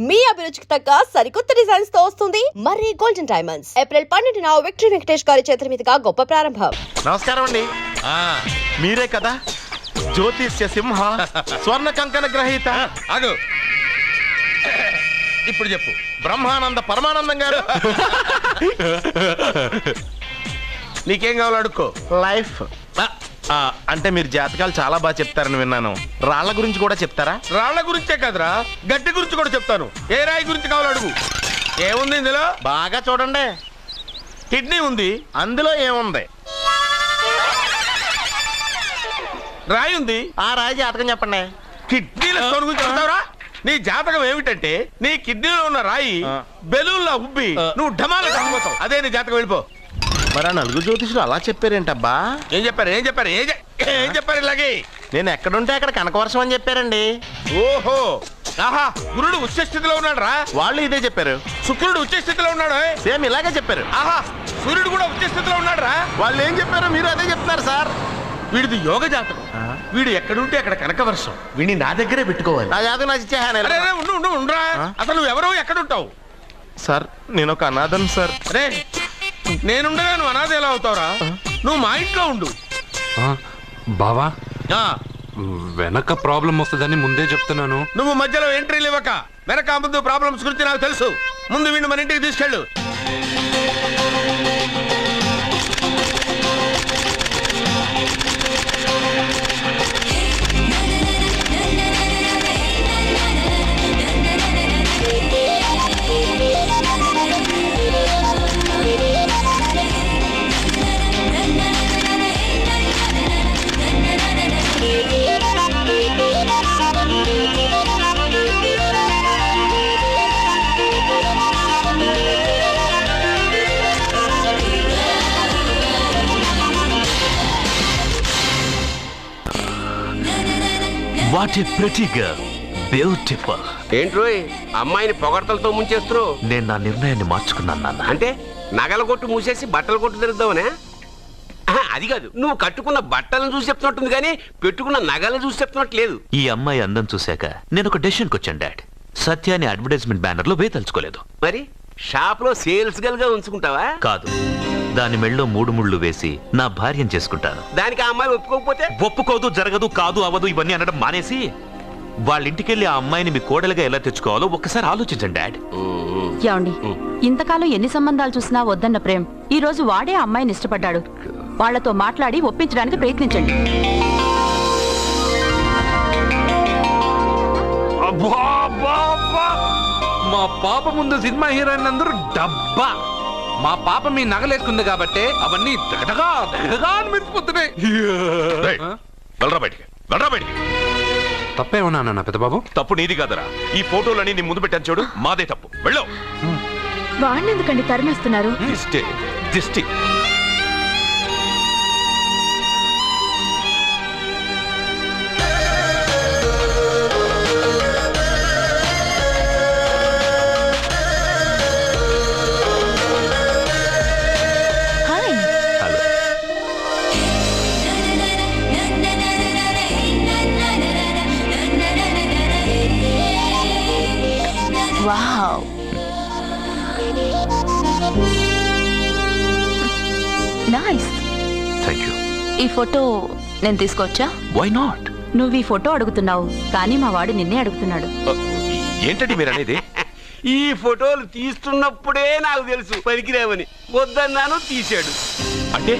మీ అభిరుచికి తగ్గ సరికొత్త డిజైన్స్ తో వస్తుంది మర్రి గోల్డెన్ డైమండ్స్. ఏప్రిల్ 12న విక్టరీ వెంకటేష్ గారి చేతుల మీదుగా గొప్ప ప్రారంభం. నమస్కారం అండి. మీరే కదా జ్యోతిష్య సింహ స్వర్ణ కంకణ గ్రహీత? అగు ఇప్పుడు చెప్పు. బ్రహ్మానంద పరమానందం గారు. నీకేం కావాలో అడుక్కో. లైఫ్ అంటే మీరు జాతకాలు చాలా బాగా చెప్తారని విన్నాను. రాళ్ల గురించి కూడా చెప్తారా? రాళ్ల గురించే కదరా, గట్టి గురించి కూడా చెప్తాను. ఏ రాయి గురించి కావాలో అడుగు. ఏముంది ఇందులో? బాగా చూడండి. కిడ్నీ ఉంది. అందులో ఏముంది? రాయి ఉంది. ఆ రాయి జాతకం చెప్పండి. కిడ్నీల స్టోన్ గురించి చెప్తావురా? నీ జాతకం ఏమిటంటే నీ కిడ్నీలో ఉన్న రాయి బెలూన్లా ఉబ్బి నువ్వు ఢమాల చచ్చిపోతావు. అదే నీ జాతకం. వెళ్ళిపో. మరి ఆ నలుగురు జ్యోతిషులు అలా చెప్పారేంటబ్బా? ఏం చెప్పారు ఇలాగే? నేను ఎక్కడుంటే అక్కడ కనకవర్షం అని చెప్పారండి. ఓహో, ఆహా, గురుడు ఉచ్చ స్థితిలో ఉన్నాడు రా. వాళ్ళు ఇదే చెప్పారు. శుక్రుడు ఉచ్చ స్థితిలో ఉన్నాడు. సేమ్ ఇలాగే చెప్పారు. ఆహా, సూర్యుడు కూడా ఉచ్చ స్థితిలో ఉన్నాడు రా. వాళ్ళు ఏం చెప్పారో మీరు అదే చెప్తున్నారు సార్. వీడిది యోగ జాతకం. వీడు ఎక్కడుంటే అక్కడ కనకవర్షం. వీడిని నా దగ్గరే పెట్టుకోవాలి. నా జాతకం నాకు ఇచ్చేహాను. ఉండరా. అసలు నువ్వెవరో ఎక్కడుంటావు? సార్ నేను ఒక అనాథం సార్. అరే, నేనుండగా నువ్వు అనాథ ఎలా అవుతావురా? నువ్వు మా ఇంట్లో ఉండు. బావా, వెనక ప్రాబ్లం వస్తుందని ముందే చెప్తున్నాను. నువ్వు మధ్యలో ఎంట్రీలు ఇవ్వక. వెనక ముందు ప్రాబ్లమ్స్ గురించి నాకు తెలుసు. ముందు వీడిని మన ఇంటికి తీసుకెళ్ళు. What a pretty girl. Beautiful. ఏంట్రోయ్ అమ్మాయిని పొగడతలతో ముంచేస్తున్నావు? నేను నా నిర్ణయాన్ని మార్చుకున్నాను నాన్న. అంటే నగల కొట్టు మూసేసి బట్టలు కొట్టు తిరుగుదామనే? అది కాదు, నువ్వు కట్టుకున్న బట్టలను చూసి చెప్తున్నట్టుంది కానీ పెట్టుకున్న నగలను చూసి చెప్తున్నట్లేదు. ఈ అమ్మాయి అందం చూశాక నేను ఒక డెసిషన్కి వచ్చాను డాడ్. సత్యాన్ని అడ్వర్టైజ్మెంట్ బ్యానర్ లో వేయదలుచుకోలేదు. మరి షాప్ లో సేల్స్ గల్ గా ఉంచుకుంటావా? కాదు, దాని మెళ్ళో 3 ముళ్ళు వేసి నా భార్యను చేసుకుంటాను. దానికి ఆ అమ్మాయి ఒప్పుకోకపోతే? ఒప్పుకోదు, జరగదు, కాదు, అవదు ఇవన్నీ అనడం మానేసి వాళ్ళ ఇంటికెళ్ళి ఆ అమ్మాయిని మీ కోడలుగా ఎలా తెచ్చుకోవాలో ఒక్కసారి ఆలోచించండి డాడ్. యాండి, ఇంతకాలం ఎన్ని సంబంధాలు చూసినా వద్దన్న ప్రేమ్ ఈ రోజు వాడే ఆ అమ్మాయిని ఇష్టపడ్డాడు. వాళ్లతో మాట్లాడి ఒప్పించడానికి ప్రయత్నించండి. మా పాప ముందు సినిమా హీరోయిన్ అందరూ డబ్బా. మా పాప మీ నగలేసుకుంది కాబట్టి అవన్నీ దగదగా అని మెరిసిపోతున్నాయి. తప్పేమన్నా నాన్న పెద్దబాబు? తప్పు నీది కాదరా. ఈ ఫోటోలని నీ ముందు పెట్టాను చూడు, మాదే తప్పు. వెళ్ళు. వాడిని ఎందుకండి తరిమేస్తున్నారు? దిష్టి. Wow, nice. Thank you. ఈ ఫోటో నేను తీసుకోవచ్చా? Why not? నువ్వు ఈ ఫోటో అడుగుతున్నావు కానీ మా వాడు నిన్నే అడుగుతున్నాడు. ఏంటండి మీరు అనేది? ఈ ఫోటోలు తీస్తున్నప్పుడే నాకు తెలుసు పనికిరావని. వద్దన్నాను, తీశాడు. అంటే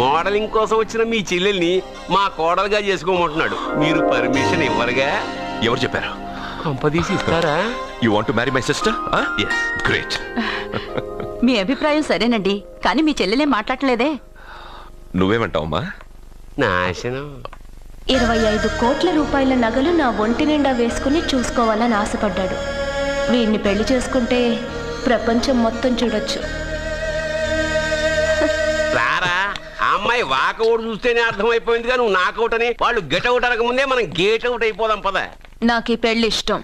మోడలింగ్ కోసం వచ్చిన మీ చెల్లెల్ని మా కోడలుగా చేసుకోమంటున్నాడు. మీరు పర్మిషన్ ఇవ్వరుగా? ఎవరు చెప్పారు? కంపదీసి ఇస్తారా? You want to marry my sister? yes. Great. మీ అభిప్రాయం సరేనండి, కానీ మీ చెల్లెలే మాట్లాడలేదే. నువ్వేమంటావమ్మా? నాశనం. 25 కోట్ల రూపాయల నగలు నా ఒంటి నిండా వేసుకుని చూసుకోవాలని ఆశపడ్డాడు. వీడిని పెళ్లి చేసుకుంటే ప్రపంచం మొత్తం చూడొచ్చు. రారా, ఆ అమ్మాయి వాకౌట్ చూస్తేనే అర్థమైపోయింది కానీ నువ్వు నాకౌట్ అని. వాళ్ళు గెట్అవుట్ అనక ముందే మనం గేట్ అవుట్ అయిపోదాం పద. నాకు ఈ పెళ్లి ఇష్టం.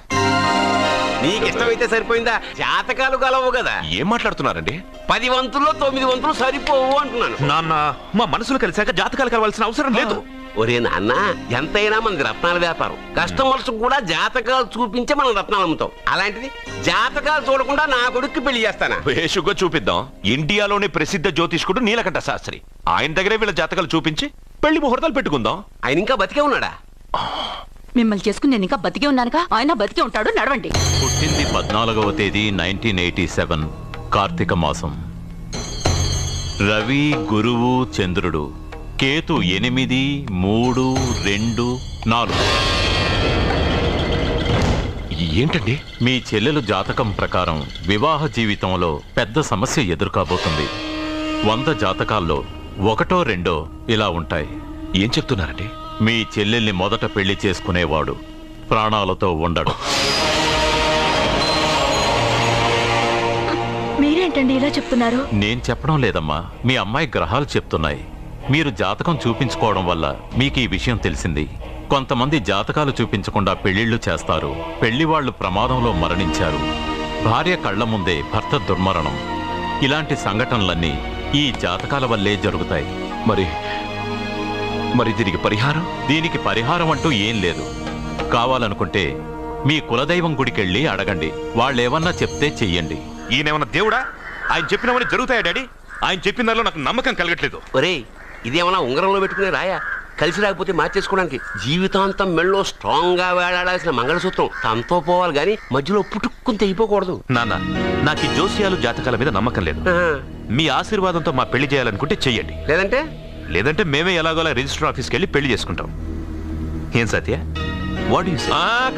నీకు ఇష్టమైతే సరిపోయిందా? జాతకాలు గలవు కదా. ఏం మాట్లాడుతున్నారండి? 10 వంతుల్లో 9 వంతులు సరిపోవు అంటున్నాను. నాన్న, మా మనసులు కలిసాక జాతకాలు కలవాల్సిన అవసరం లేదు. ఒరే నాన్న, ఎంతైనా మనది రత్నాల వ్యాపారం. కస్టమర్స్ కూడా జాతకాలు చూపించే మనం రత్నాలు అమ్ముతాం. అలాంటిది జాతకాలు చూడకుండా నా కొడుక్కి పెళ్లి చేస్తానా? వేషుగా చూపిద్దాం. ఇండియాలోని ప్రసిద్ధ జ్యోతిష్కుడు నీలకంఠ శాస్త్రి, ఆయన దగ్గరే వీళ్ళ జాతకాలు చూపించి పెళ్లి ముహూర్తాలు పెట్టుకుందాం. ఆయన ఇంకా బతికే ఉన్నాడా? మిమ్మల్ని చేసుకుని నేను ఇంకా బతికే ఉన్నానుగా, ఆయన బతికే ఉంటాడు. నడవండి. పుట్టింది 14వ తేదీ 1987 కార్తీక మాసం. రవి, గురువు, చంద్రుడు, కేతు 8, 3, 2, 4. ఏంటండి? మీ చెల్లెలు జాతకం ప్రకారం వివాహ జీవితంలో పెద్ద సమస్య ఎదుర్కోబోతుంది. 100 జాతకాల్లో 1, 2 ఇలా ఉంటాయి. ఏం చెప్తున్నారండి? మీ చెల్లెల్ని మొదట పెళ్లి చేసుకునేవాడు ప్రాణాలతో ఉండడు. మీరేంటండి ఇలా చెప్తున్నారు? నేను చెప్పడం లేదమ్మా, మీ అమ్మాయి గ్రహాలు చెప్తున్నాయి. మీరు జాతకం చూపించుకోవడం వల్ల మీకు ఈ విషయం తెలిసింది. కొంతమంది జాతకాలు చూపించకుండా పెళ్లిళ్లు చేస్తారు. పెళ్లి వాళ్ళు ప్రమాదంలో మరణించారు. భార్య కళ్ల ముందే భర్త దుర్మరణం. ఇలాంటి సంఘటనలన్నీ ఈ జాతకాల వల్లే జరుగుతాయి. మరి దీనికి పరిహారం అంటూ ఏం లేదు. కావాలనుకుంటే మీ కులదైవం గుడికెళ్ళి అడగండి. వాళ్ళేమన్నా చెప్తే చెయ్యండి. ఈయనేమన్నా దేవుడా? ఆయన చెప్పినవన్నీ జరుగుతాయా డాడీ? ఆయన చెప్పిన దానిలో నాకు నమ్మకం కలగట్లేదు. ఒరే, ఇదేమన్నా ఉంగరంలో పెట్టుకునే రాయా? కలిసి రాకపోతే మార్చేసుకోవడానికి. జీవితాంతం మెళ్ళో స్ట్రాంగ్ గా వేలాడాల్సిన మంగళసూత్రం తనతో పోవాలి గాని మధ్యలో పుట్టుక్కుని తెగిపోకూడదు. నాన్న, నాకు ఈ జోస్యాలు జాతకాల మీద నమ్మకం లేదు. మీ ఆశీర్వాదంతో మా పెళ్లి చేయాలనుకుంటే చెయ్యండి. లేదంటే మేమే ఎలాగోలా రిజిస్టర్ ఆఫీస్కి వెళ్ళి పెళ్లి చేసుకుంటాం. ఏం సత్య?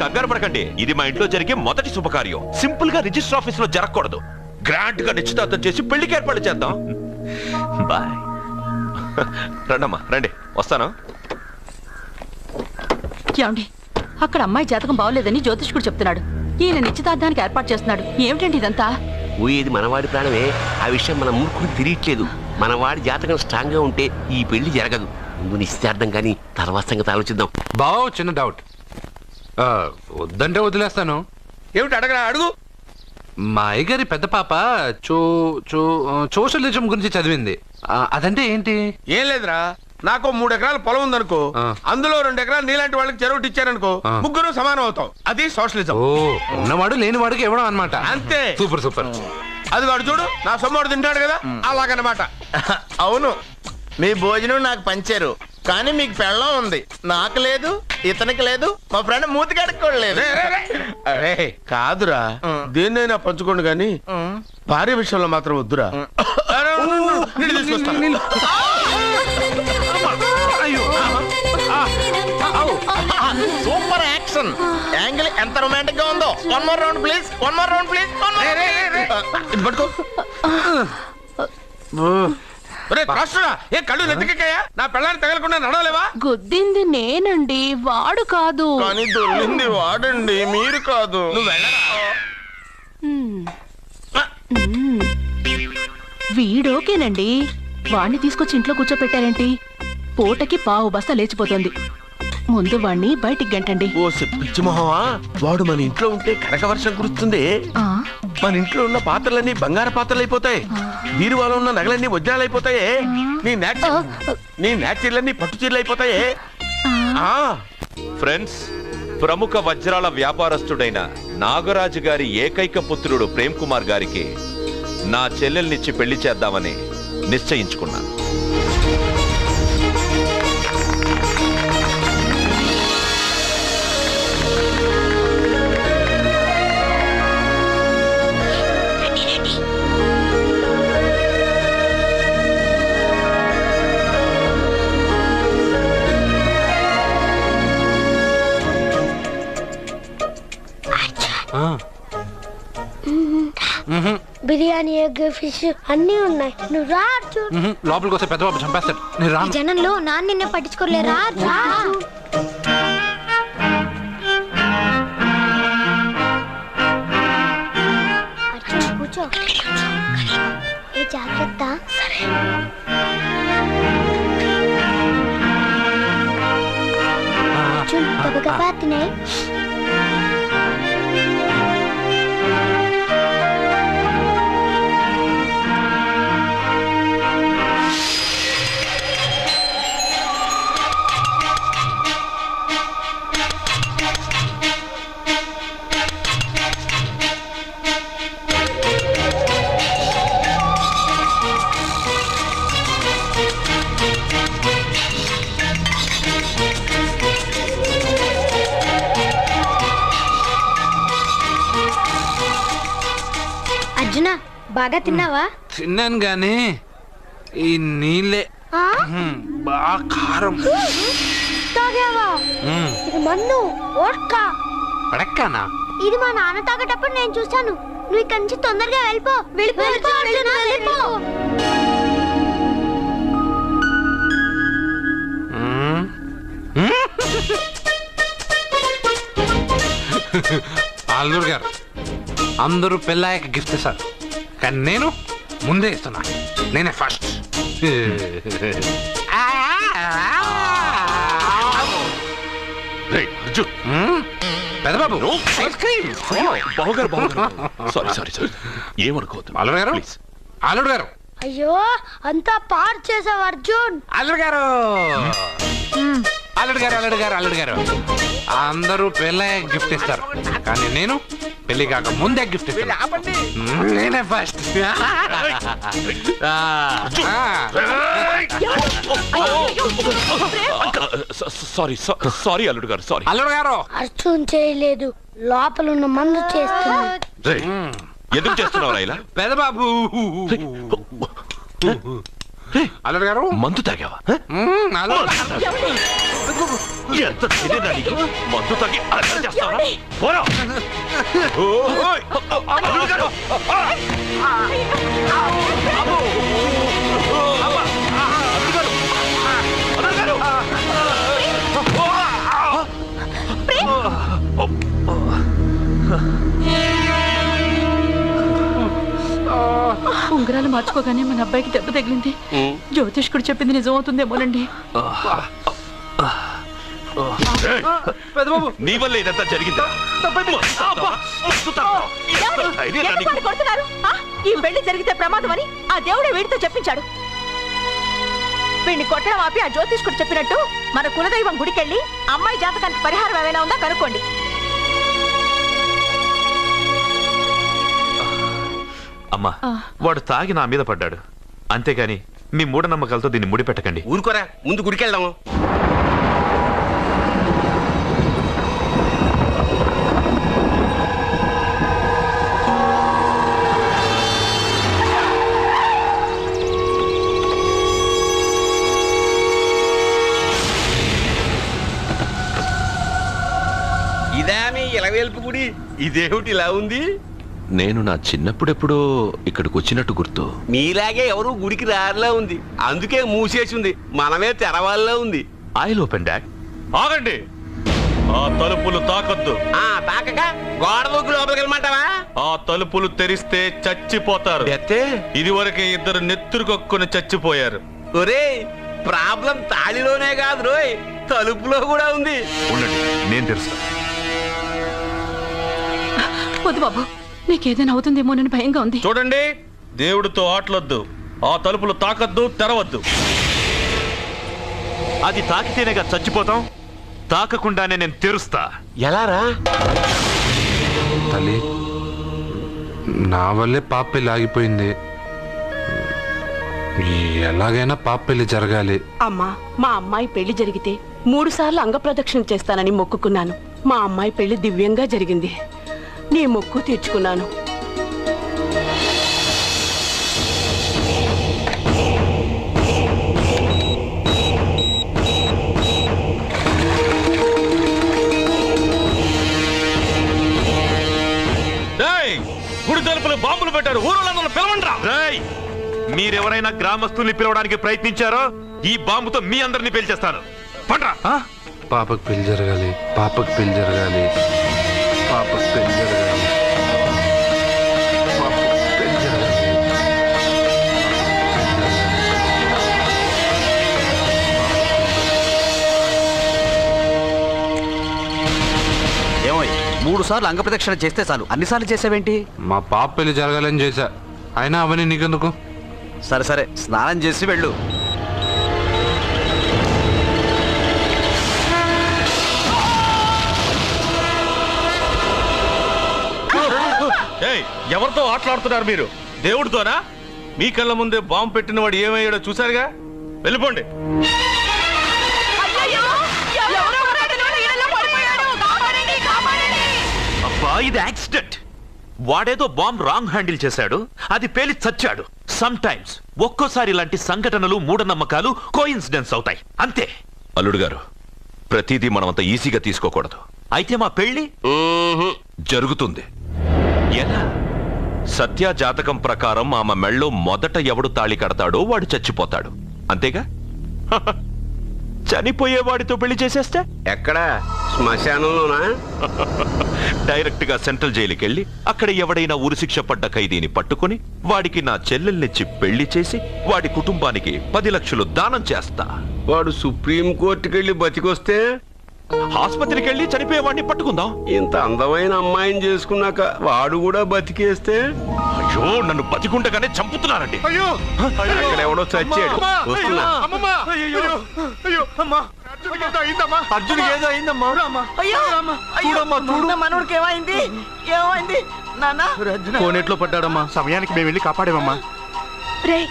కంగారు పడకండి. ఇది మా ఇంట్లో జరిగే మొదటి శుభకార్యం. సింపుల్ గా రిజిస్టర్ ఆఫీస్ లో జరగకూడదు. గ్రాండ్ గా నిశ్చితార్థం చేసి పెళ్లికి ఏర్పాటు చేద్దాం. బాయ్. రండమ్మా, రండి, వస్తాను. ఏమండి, అక్కడ అమ్మాయి జాతకం బాగోలేదని జ్యోతిష్కుడు చెప్తున్నాడు. ఈయన నిశ్చితార్థానికి ఏర్పాటు చేస్తున్నాడు. ఏమిటండి ఇదంతా? ఊయేది మనవాడి ప్రాణమే. ఆ విషయం మన మూర్ఖుడు తెలియట్లేదు. మనవాడి జాతకం స్ట్రాంగ్ గా ఉంటే ఈ పెళ్లి జరగదు. ముందు నిశ్చితార్థం కానీ తర్వాత సంగతి ఆలోచిద్దాం. బావ, చిన్న డౌట్. వద్దంటే వదిలేస్తాను. ఏమిటి అడగరా? అడుగు. మా అయ్యగారి పెద్ద పాప సోషలిజం గురించి చదివింది. అదంటే ఏంటి? ఏం లేదురా, నాకు 3 ఎకరాల పొలం ఉందనుకో, అందులో 2 ఎకరాలు నీలాంటి వాళ్ళకి చెరువు ఇచ్చారనుకో, ముగ్గురు సమానం అవుతాం. అది సోషలిజం. ఓ, ఉన్నవాడు లేని వాడికి ఇవ్వడం అన్నమాట. అంతే. Super super. అది వాడు చూడు, నా సొమ్మడు తింటాడు కదా, అలాగనమాట. అవును, మీ భోజనం నాకు పంచారు, కానీ మీకు పెళ్ళం ఉంది, నాకు లేదు, ఇతనికి లేదు, మా ఫ్రెండ్ మూతి కడుక్కోలేదు. కాదురా, దేన్నైనా పంచుకోండి గాని భార్య విషయంలో మాత్రం వద్దురా. సూపర్ యాక్షన్ యాంగిల్ ఎంత రొమాంటిక్ గా ఉందో. 1 more round please, 1 more round please. ఇది పట్టుకో. ఏ కళ్ళు నెత్తికెక్కాయా? నా పెళ్ళాన్ని తగలకుండా నడవలేవా? గుద్దింది నేనండి, వాడు కాదు. కానీ దొల్లింది వాడండి, మీరు కాదు. నువ్వు వెళ్ళరా? వీడోకేనండి. వాణ్ణి తీసుకొచ్చి ఇంట్లో కూర్చోపెట్టారేంటి? పూటకి పావు బస్తా లేచిపోతుంది. ముందు వాణ్ణి బయటికి గంటండి. ఓ పిచ్చి మొహమా, వాడు మన ఇంట్లో ఉంటే కనక వర్షం కురుస్తుంది. మన ఇంట్లో ఉన్న పాత్రలన్నీ బంగారు పాత్రలు అయిపోతాయి. బీరువాలో ఉన్న నగలన్నీ వజ్రాలు అయిపోతాయి. నీ నాచీర్లన్నీ పట్టు చీరలు అయిపోతాయి. ఫ్రెండ్స్, ప్రముఖ వజ్రాల వ్యాపారస్తుడైన నాగరాజు గారి ఏకైక పుత్రుడు ప్రేమ్ కుమార్ గారికి నా చెల్లెల్నిచ్చి పెళ్లి చేద్దామని నిశ్చయించుకున్నాను. బిర్యానీ, ఎగ్, ఫిష్ అన్నీ ఉన్నాయి. నువ్వు రా. లోపలికి వస్తే పెద్ద బాబు చంపేస్తాడు. జనంలో నాన్న నిన్నే పట్టించుకోలే. రా. కూర్చో. ఏ జాగ్రత్త. గబగబా తినే. అర్జున బాగా తిన్నావా? తిన్నాను గాని ఈ నీళ్ళే బాగా కారం. తాగావా? ఇది మన్ను ఓట్కా. పడక్కానా? ఇది మా నాన్న తాగేటప్పుడు నేను చూశాను. నువ్వు ఇక్కడి నుంచి తొందరగా వెళ్ళిపో. వెళ్ళిపో అర్జున, వెళ్ళిపో. అల్లుడు గారు అందరూ పెళ్ళాయక గిఫ్ట్ ఇస్తారు, కానీ నేను ముందే ఇస్తున్నా. నేనే ఫస్ట్. పెద్దబాబు ఐస్ క్రీమ్. ఏమనుకోవద్దు అల్లుడు గారు, అల్లుడు గారు, అయ్యో అంతా పాడు చేసావు అర్జున్. అల్లుడు గారు, అల్లుడు గారు, అల్లుడు గారు, అల్లుడు గారు, అందరూ పెళ్ళయ్యాక గిఫ్ట్ ఇస్తారు, కానీ నేను పెళ్లి కాక ముందే గిఫ్ట్ ఇస్తాను. నేనే ఫస్ట్. సారీ అల్లుడు గారు, సారీ. అల్లుడు గారు, అర్జున్ చేయలేదు, లోపల ఉన్న మందు చేస్తున్నాడు. ఎందుకు చేస్తున్నావు ఇలా? పెద్దబాబు. అల్లుడు గారు, మందు తాగావా? ఎంత తెలియదా నీకు? మందు తాగి అలా చేస్తావా? పోరా. అల్లుడు గారు. ఉంగరాలు మార్చుకోగానే మన అబ్బాయికి దెబ్బ తగిలింది. జ్యోతిష్కుడు చెప్పింది నిజం అవుతుందేమోనండి. నీ వల్ల ఇదంతా జరిగిందా? ఈ పెళ్లి జరిగితే ప్రమాదం అని ఆ దేవుడే వీడితో చెప్పించాడు. వీడిని కొట్టడం ఆపి ఆ జ్యోతిష్కుడు చెప్పినట్టు మన కులదైవం గుడికెళ్ళి అమ్మాయి జాతకానికి పరిహారం ఏమైనా ఉందా కనుక్కోండి. అమ్మా, వాడు తాగి నా మీద పడ్డాడు, అంతేగాని మీ మూఢనమ్మకాలతో దీన్ని ముడిపెట్టకండి. ఊరుకోరా, ముందు గుడికెళ్దాము. ఇదా మీ ఇలవేల్పు గుడి? ఇదేమిటి ఇలా ఉంది? నేను నా చిన్నప్పుడెప్పుడో ఇక్కడికి వచ్చినట్టు గుర్తు. మీలాగే ఎవరు గుడికి రారులా ఉంది, అందుకే మూసేసి ఉంది. మనమే తెరవాళ్ళలో ఉంది. I'll open dad. ఆగండి, ఆ తలుపులు తాకద్దు. తాకక గోడ దూకు లోపలికి వెళ్ళమంటావా? ఆ తలుపులు తెరిస్తే చచ్చిపోతారు. ఇదివరకే ఇద్దరు నెత్తురు కొక్కుని చచ్చిపోయారు. ఒరే, ప్రాబ్లం తాళిలోనే కాదు రోయ్, తలుపులో కూడా ఉంది. ఉండండి, నేను తెరుస్తా. వద్దు బాబు, నీకేదైనా అవుతుందేమోనని భయంగా ఉంది. చూడండి, దేవుడితో ఆటలొద్దు. ఆ తలుపులు తాకద్దు, తెరవద్దు. అది తాకితేనేగా చచ్చిపోతాం, తాకకుండానే నేను తెరుస్తా. ఎలారా? తల్లి, నా వల్లే పాప పెళ్లి ఆగిపోయింది. ఎలాగైనా పాప పెళ్లి జరగాలి. అమ్మా, మా అమ్మాయి పెళ్లి జరిగితే 3 సార్లు అంగప్రదక్షిణ చేస్తానని మొక్కుకున్నాను. మా అమ్మాయి పెళ్లి దివ్యంగా జరిగింది. నీ మొక్కు తీర్చుకున్నాను. గుడి తలుపులు బాంబులు పెట్టారు, ఊరోళ్ళందరూ పిలవండ్రా. మీరెవరైనా గ్రామస్తుల్ని పిలవడానికి ప్రయత్నించారో ఈ బాంబుతో మీ అందరినీ పేల్చేస్తాను. పండ్రా. పాపకు పెళ్లి జరగాలి, పాపకు పెళ్లి జరగాలి, పాపకు పెళ్లి జరగాలి, పాపకు పెళ్లి జరగాలి. ఏమోయ్, 3 సార్లు అంగప్రదక్షిణ చేస్తే చాలు, అన్నిసార్లు చేసావేంటి? మా పాప పెళ్లి జరగాలని చేశా, అయినా అవన్నీ నీకెందుకు? సరే సరే, స్నానం చేసి వెళ్ళు. ఎవరితో ఆటలాడుతున్నారు మీరు? దేవుడితోనా? మీ కళ్ళ ముందే బాంబు పెట్టిన వాడు ఏమయ్యాడో చూసారుగా. వెళ్ళిపోండి. అబ్బా, ఇది యాక్సిడెంట్. వాడేదో బాంబ్ రాంగ్ హ్యాండిల్ చేశాడు, అది పేలి చచ్చాడు. సమ్ టైమ్స్ ఒక్కోసారి ఇలాంటి సంఘటనలు మూఢనమ్మకాలు కోఇన్సిడెన్స్ అవుతాయి, అంతే. అల్లుడు గారు, ప్రతిదీ మనమంత ఈజీగా తీసుకోకూడదు. అయితే మా పెళ్లి జరుగుతుంది. ఎలా? సత్య జాతకం ప్రకారం ఆమె మెళ్ళో మొదట ఎవడు తాళి కడతాడో వాడు చచ్చిపోతాడు, అంతేగా? చనిపోయేవాడితో పెళ్లి చేసేస్తే ఎక్కడా? శ్మశానంలోనా? డైరెక్ట్ గా సెంట్రల్ జైలుకి వెళ్ళి అక్కడ ఎవడైనా ఉరిశిక్ష పడ్డ ఖైదీని పట్టుకుని వాడికి నా చెల్లెల్నిచ్చి పెళ్లి చేసి వాడి కుటుంబానికి 10 లక్షలు దానం చేస్తా. వాడు సుప్రీం కోర్టుకి వెళ్ళి బతికొస్తే ఆసుపత్రికి వెళ్ళి చనిపోయేవాడిని పట్టుకుందాం. ఇంత అందమైన అమ్మాయిని చేసుకున్నాక వాడు కూడా బతికేస్తే? అయ్యో, నన్ను బతికుండగానే చంపుతున్నారండి. ఎవడో చచ్చాడు. వస్తున్నా. అర్జున్కి ఏదో అయిందమ్మా. మనోడికి ఏమైంది? ఏమైంది నాన్న? కోనేట్లో పడ్డాడమ్మా. సమయానికి మేము వెళ్ళి కాపాడేమమ్మా. రే,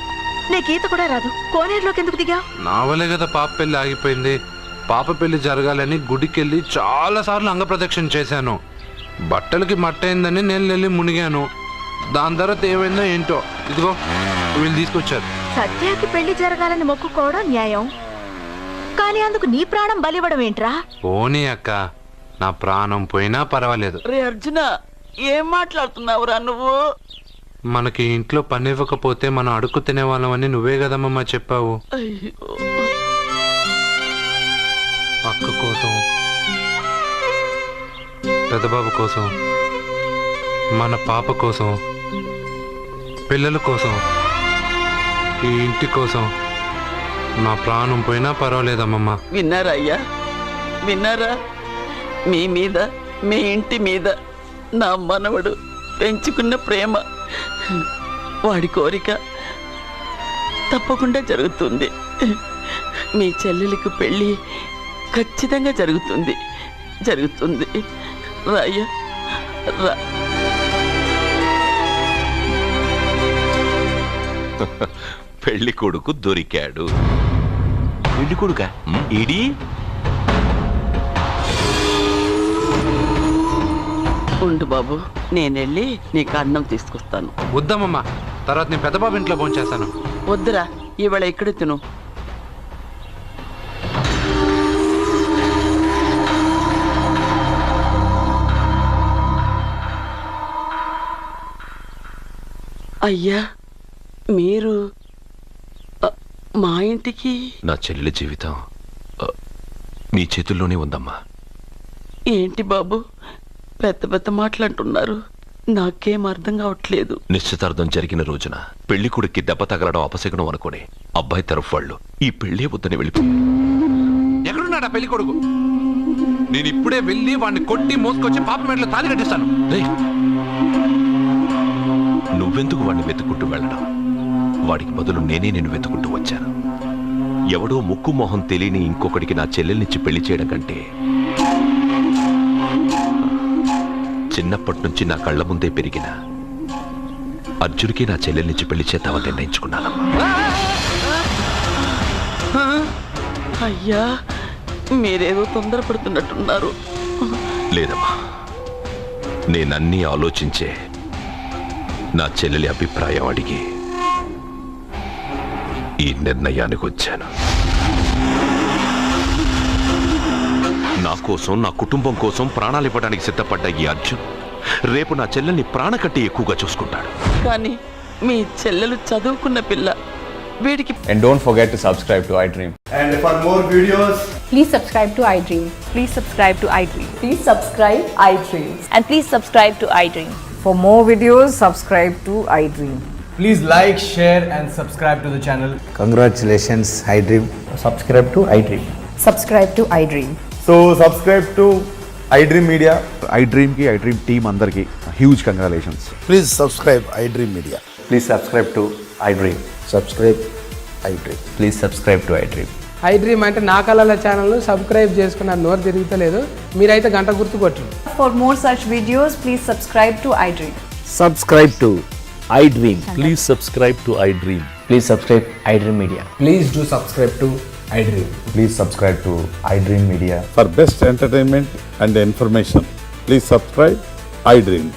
నీకు ఈత కూడా రాదు, కోనేరులోకి ఎందుకు దిగా? నా వల్లే కదా పాప పెళ్లి ఆగిపోయింది. పాప పెళ్లి జరగాలని గుడికెళ్ళి చాలా సార్లు అంగప్రదక్షిణ చేశాను. బట్టలకి మట్టయిందని నేను వెళ్ళి మునిగాను. దాని తర్వాత ఏమైందో ఏంటో, ఇదిగో వీళ్ళు తీసుకొచ్చారు. సత్యాకి పెళ్లి జరగాలని మొక్కుకోవడం న్యాయం, కానీ అందుకు నీ ప్రాణం బలివ్వడం ఏంట్రా? పోనీ అక్క, నా ప్రాణం పోయినా పర్వాలేదు. రే అర్జున, ఏం మాట్లాడుతున్నావురా నువ్వు? మనకి ఇంట్లో పని ఇవ్వకపోతే మనం అడుక్కు తినేవాళ్ళమని నువ్వే కదమ్మా చెప్పావు. అక్క కోసం, పెద్దబాబు కోసం, మన పాప కోసం, పిల్లల కోసం, ఈ ఇంటి కోసం నా ప్రాణం పోయినా పర్వాలేదమ్మమ్మా. విన్నారా అయ్యా, విన్నారా? మీ మీద, మీ ఇంటి మీద నా మనవడు పెంచుకున్న ప్రేమ, వాడి కోరిక తప్పకుండా జరుగుతుంది. మీ చెల్లెలికి పెళ్ళి ఖచ్చితంగా జరుగుతుంది, జరుగుతుంది. రాయ్యా రా. పెళ్లి కొడుకు దొరికాడు. పెళ్లి కొడుకా? ఇడి ఉండు బాబు, నేనెళ్ళి నీకు అన్నం తీసుకొస్తాను. వద్దమ్మమ్మా, తర్వాత నేను పెద్దబాబు ఇంట్లో భోంచేస్తాను. వద్దురా, ఇవాళ ఇక్కడ తిను. అయ్యా, మీరు మా ఇంటికి? నా చెల్లెలి జీవితం మీ చేతుల్లోనే ఉందమ్మా. ఏంటి బాబు పెద్ద పెద్ద మాటలంటున్నారు? నాకేం అర్థం కావట్లేదు. నిశ్చితార్థం జరిగిన రోజున పెళ్లి కొడుక్కి దెబ్బ తగలడం అపశకునం అనుకుని అబ్బాయి తరఫు వాళ్ళు ఈ పెళ్లి వద్దని వెళ్ళిపో. ఎక్కడున్నాడా పెళ్లి కొడుకు? నేను ఇప్పుడే వెళ్ళి వాడిని కొట్టి మోసుకొచ్చి పాప మెడలో తాళి కట్టిస్తాను. నువ్వెందుకు వాడిని వెతుక్కుంటూ వెళ్ళడం? వాడికి బదులు నేనే నిన్ను వెతుకుంటూ వచ్చాను. ఎవడో ముక్కు మొహం తెలియని ఇంకొకడికి నా చెల్లెల్నిచ్చి పెళ్లి చేయడం కంటే చిన్నప్పటి నుంచి నా కళ్ళ ముందే పెరిగిన అర్జున్కి నా చెల్లెల్నిచ్చి పెళ్లి చేద్దామని నిర్ణయించుకున్నానమ్మా. అయ్యా, మీరేదో తొందరపడుతున్నట్టున్నారు. లేదమ్మా, నేనన్నీ ఆలోచించే నా చెల్లెలి అభిప్రాయం అడిగి ఈ నిర్ణయానికి వచ్చాను. నా కోసం, నా కుటుంబం కోసం ప్రాణాలు ఇవ్వడానికి సిద్ధపడ్డ ఈ అర్జున్ రేపు నా చెల్లెల్ని ప్రాణకట్టి ఎక్కువగా చూసుకుంటాడు. కానీ మీ చెల్లెలు చదువుకున్న పిల్ల, వీడికి. And don't forget to subscribe to iDream. And for more videos, please subscribe to iDream. Please subscribe to iDream. Please subscribe iDream. And please subscribe to iDream. For more videos, subscribe to iDream. Please like, share and subscribe to the channel. Congratulations, iDream. Subscribe to iDream. Subscribe to iDream. So subscribe to iDream Media. iDream ki iDream team andarki huge congratulations. please subscribe iDream Media. Please subscribe to iDream. Subscribe iDream. Please subscribe to iDream. iDream అంటే నా కళల channel subscribe చేసుకున్న నోరు తిరుగుతలేదు. మీరైతే గంట గుర్తు కొట్టండి. For more such videos, please subscribe to iDream. Subscribe to iDream. Please subscribe to iDream. Please subscribe iDream Media. Please do subscribe to iDream. Please subscribe to iDream Media. For best entertainment and information, please subscribe iDream.